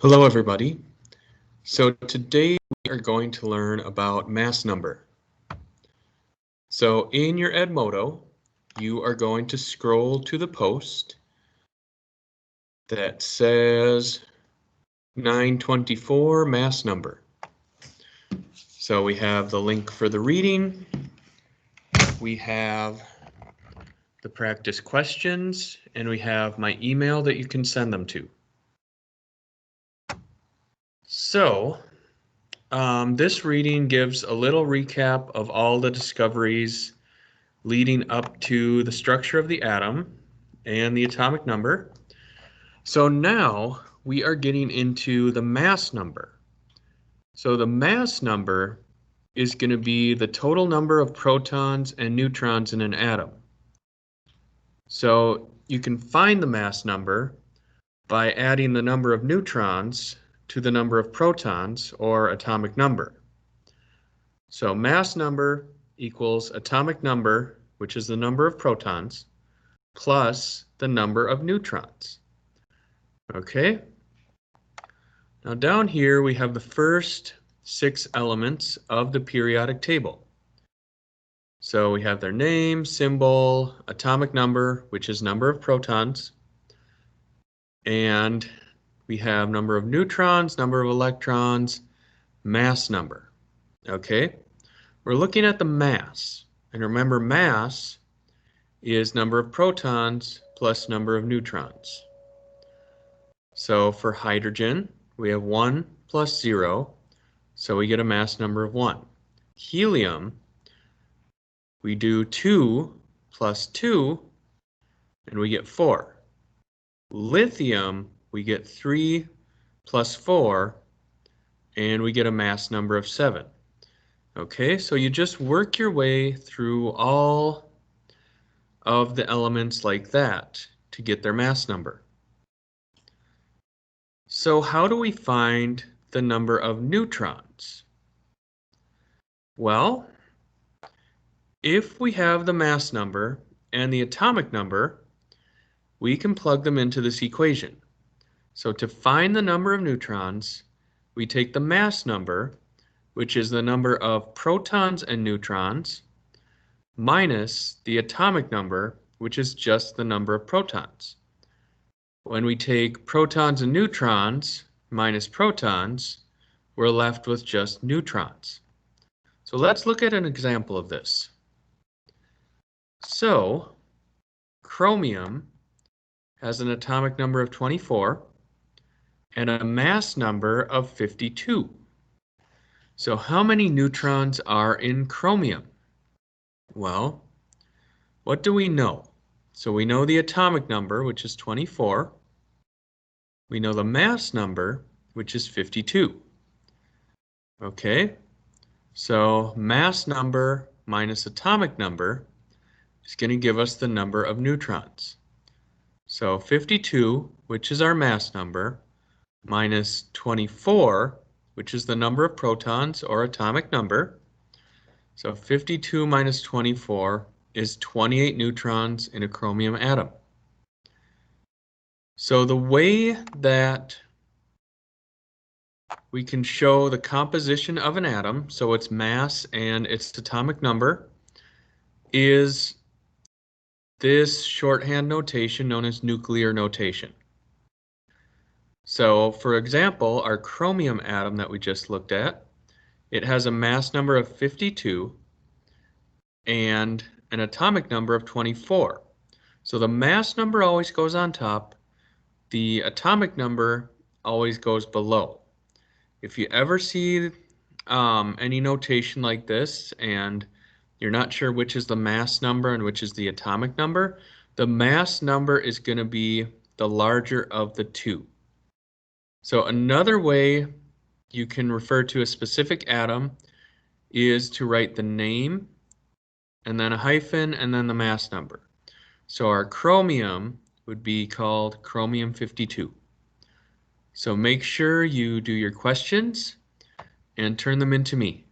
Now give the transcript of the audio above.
Hello everybody. So today we are going to learn about mass number. So in your Edmodo, you are going to scroll to the post that says 924 mass number. So we have the link for the reading, we have the practice questions, and we have my email that you can send them to. So this reading gives a little recap of all the discoveries leading up to the structure of the atom and the atomic number. So now we are getting into the mass number. So the mass number is going to be the total number of protons and neutrons in an atom. So you can find the mass number by adding the number of neutrons to the number of protons, or atomic number. So mass number equals atomic number, which is the number of protons, plus the number of neutrons. Okay? Now down here we have the first 6 elements of the periodic table. So we have their name, symbol, atomic number, which is number of protons, and we have number of neutrons, number of electrons, mass number. Okay? We're looking at the mass, and remember mass is number of protons plus number of neutrons. So for hydrogen, we have 1 plus 0, so we get a mass number of 1. Helium, we do 2 plus 2, and we get 4. Lithium, we get 3 plus 4, and we get a mass number of 7. Okay, so you just work your way through all of the elements like that to get their mass number. So how do we find the number of neutrons? Well, if we have the mass number and the atomic number, we can plug them into this equation. So to find the number of neutrons, we take the mass number, which is the number of protons and neutrons, minus the atomic number, which is just the number of protons. When we take protons and neutrons minus protons, we're left with just neutrons. So let's look at an example of this. So chromium has an atomic number of 24 and a mass number of 52. So how many neutrons are in chromium? Well, what do we know? So we know the atomic number, which is 24. We know the mass number, which is 52. Okay, so mass number minus atomic number is going to give us the number of neutrons. So 52, which is our mass number, minus 24, which is the number of protons or atomic number. So 52 minus 24 is 28 neutrons in a chromium atom. So the way that we can show the composition of an atom, so its mass and its atomic number, is this shorthand notation known as nuclear notation. So for example, our chromium atom that we just looked at, it has a mass number of 52 and an atomic number of 24. So the mass number always goes on top, the atomic number always goes below. If you ever see any notation like this and you're not sure which is the mass number and which is the atomic number, the mass number is going to be the larger of the two. So another way you can refer to a specific atom is to write the name and then a hyphen and then the mass number. So our chromium would be called chromium 52. So make sure you do your questions and turn them into me.